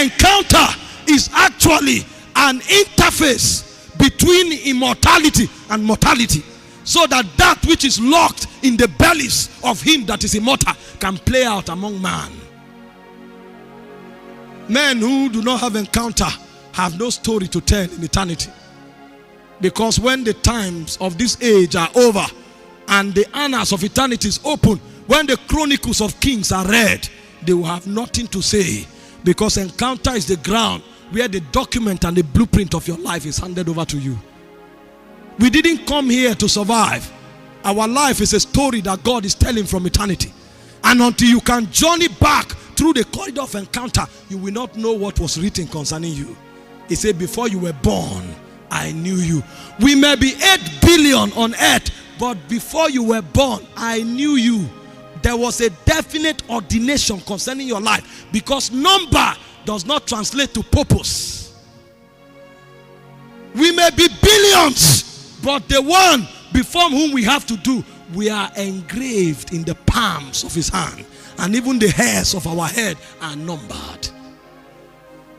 encounter is actually an interface between immortality and mortality, so that that which is locked in the bellies of him that is immortal can play out among man. Men who do not have encounter have no story to tell in eternity, because when the times of this age are over and the annals of eternity is open, when the chronicles of kings are read, they will have nothing to say, because encounter is the ground where the document and the blueprint of your life is handed over to you. We didn't come here to survive. Our life is a story that God is telling from eternity. And until you can journey back through the corridor of encounter, you will not know what was written concerning you. He said, before you were born, I knew you. We may be 8 billion on earth, but before you were born, I knew you. There was a definite ordination concerning your life, because number does not translate to purpose. We may be billions, but the one before whom we have to do, we are engraved in the palms of his hand, and even the hairs of our head are numbered.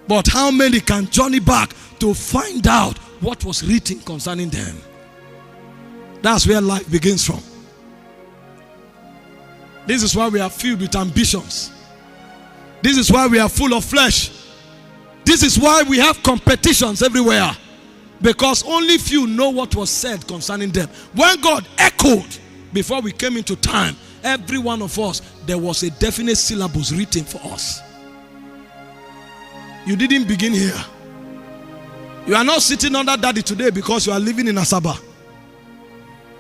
But how many can journey back to find out what was written concerning them? That's where life begins from. This is why we are filled with ambitions. This is why we are full of flesh. This is why we have competitions everywhere, because only few know what was said concerning them. When God echoed before we came into time, every one of us, there was a definite syllabus written for us. You didn't begin here. You are not sitting under daddy today because you are living in Asaba.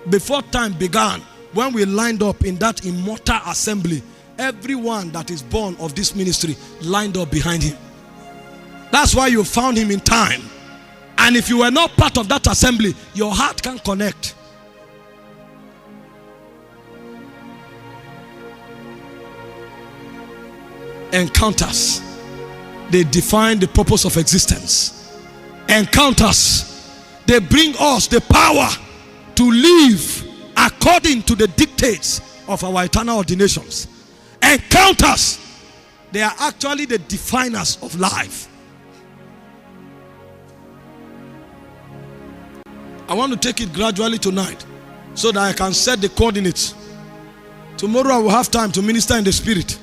Before time began, when we lined up in that immortal assembly, everyone that is born of this ministry lined up behind him. That's why you found him in time. And if you were not part of that assembly, your heart can't connect. Encounters, they define the purpose of existence. Encounters, they bring us the power to live according to the dictates of our eternal ordinations. Encounters, they are actually the definers of life. I want to take it gradually tonight so that I can set the coordinates. Tomorrow I will have time to minister in the spirit.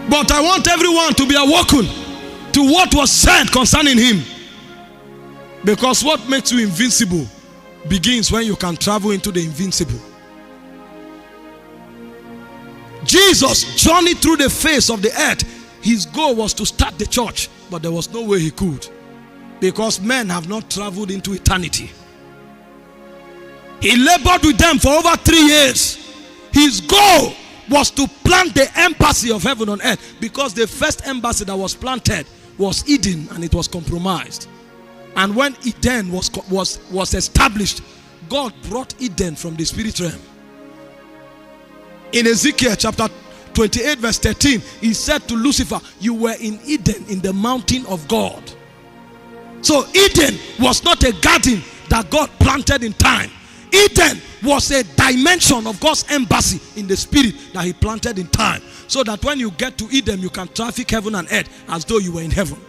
But I want everyone to be awoken to what was said concerning him. Because what makes you invincible begins when you can travel into the invincible. Jesus journeyed through the face of the earth. His goal was to start the church, but there was no way he could, because men have not traveled into eternity. He labored with them for over 3 years. His goal was to plant the embassy of heaven on earth, because the first embassy that was planted was Eden, and it was compromised. And when Eden was established, God brought Eden from the spirit realm. In Ezekiel chapter 28 verse 13, he said to Lucifer, you were in Eden, in the mountain of God. So Eden was not a garden that God planted in time. Eden was a dimension of God's embassy in the spirit that he planted in time, so that when you get to Eden, you can traffic heaven and earth as though you were in heaven.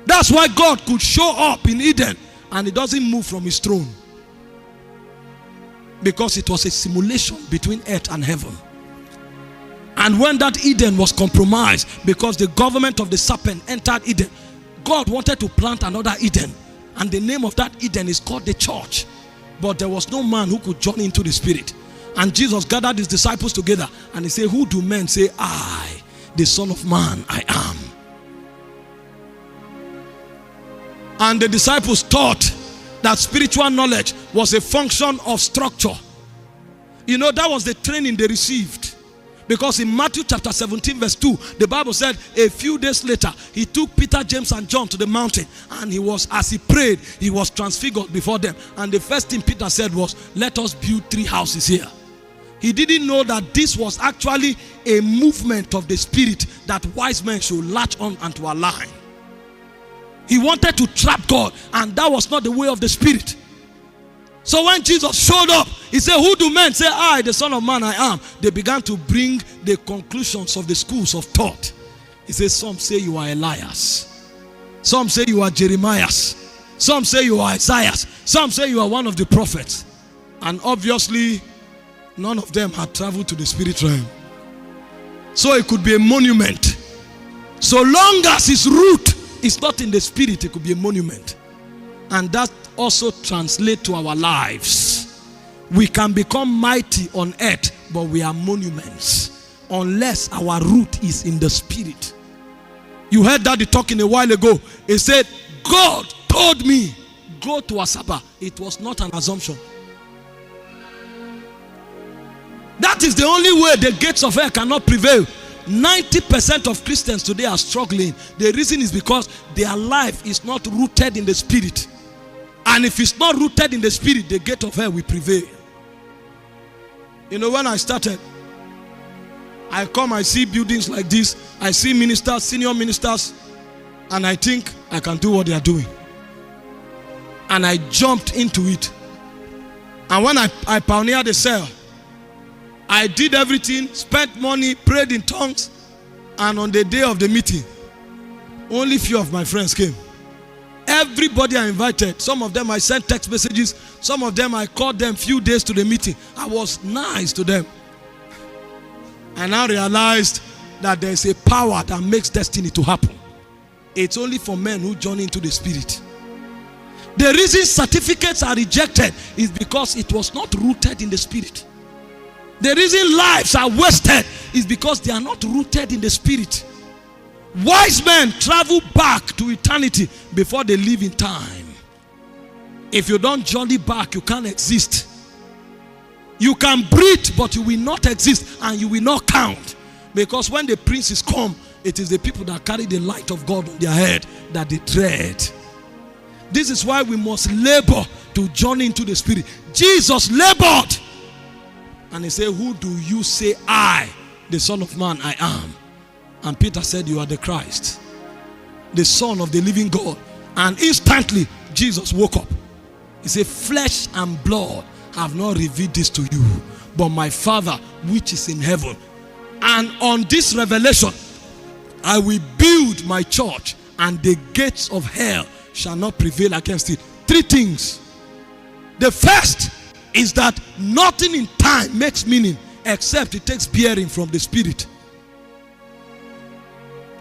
That's why God could show up in Eden and he doesn't move from his throne, because it was a simulation between earth and heaven. And when that Eden was compromised, because the government of the serpent entered Eden, God wanted to plant another Eden, and the name of that Eden is called the church. But there was no man who could journey into the spirit. And Jesus gathered his disciples together and he said, who do men say I, the Son of Man, I am? And the disciples taught that spiritual knowledge was a function of structure. You know, that was the training they received. Because in Matthew chapter 17 verse 2, the Bible said a few days later, he took Peter, James and John to the mountain, and he was, as he prayed, he was transfigured before them. And the first thing Peter said was, let us build 3 houses here. He didn't know that this was actually a movement of the spirit that wise men should latch on and to align. He wanted to trap God, and that was not the way of the spirit. So when Jesus showed up, he said, who do men say I, the Son of Man, I am? They began to bring the conclusions of the schools of thought. He says, some say you are Elias. Some say you are Jeremiah. Some say you are Isaiah. Some say you are one of the prophets. And obviously, none of them had traveled to the spirit realm. So it could be a monument. So long as his root is not in the spirit, it could be a monument. And that also translates to our lives. We can become mighty on earth, but we are monuments unless our root is in the spirit. You heard Daddy talking a while ago. He said, God told me, go to Asaba. It was not an assumption. That is the only way the gates of hell cannot prevail. 90% of Christians today are struggling. The reason is because their life is not rooted in the spirit. And if it's not rooted in the spirit, the gate of hell will prevail. You know, when I started, I come, I see buildings like this. I see ministers, senior ministers, and I think I can do what they are doing. And I jumped into it. And when I pioneered the cell, I did everything, spent money, prayed in tongues, and on the day of the meeting, only few of my friends came. Everybody I invited, some of them I sent text messages, some of them I called them few days to the meeting. I was nice to them. I now realized that there is a power that makes destiny to happen. It's only for men who journey into the spirit. The reason certificates are rejected is because it was not rooted in the spirit. The reason lives are wasted is because they are not rooted in the spirit. Wise men travel back to eternity before they live in time. If you don't journey back, you can't exist. You can breathe, but you will not exist and you will not count. Because when the princes come, it is the people that carry the light of God on their head that they dread. This is why we must labor to journey into the spirit. Jesus labored. And he said, who do you say I, the Son of Man, I am? And Peter said, you are the Christ, the Son of the living God. And instantly, Jesus woke up. He said, flesh and blood have not revealed this to you, but my Father which is in heaven. And on this revelation, I will build my church, and the gates of hell shall not prevail against it. Three things. The first is that nothing in time makes meaning except it takes bearing from the spirit.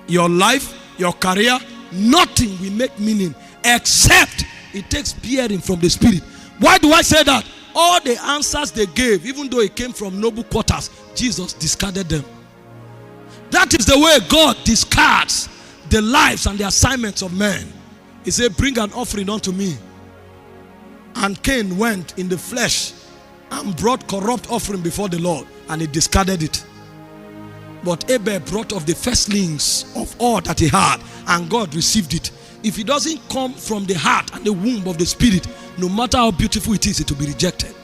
Your life, your career, nothing will make meaning except it takes bearing from the spirit. Why do I say that? All the answers they gave, even though it came from noble quarters, Jesus discarded them. That is the way God discards the lives and the assignments of men. He said, bring an offering unto me. And Cain went in the flesh and brought corrupt offering before the Lord, and he discarded it. But Abel brought of the firstlings of all that he had, and God received it. If it doesn't come from the heart and the womb of the spirit, no matter how beautiful it is, it will be rejected.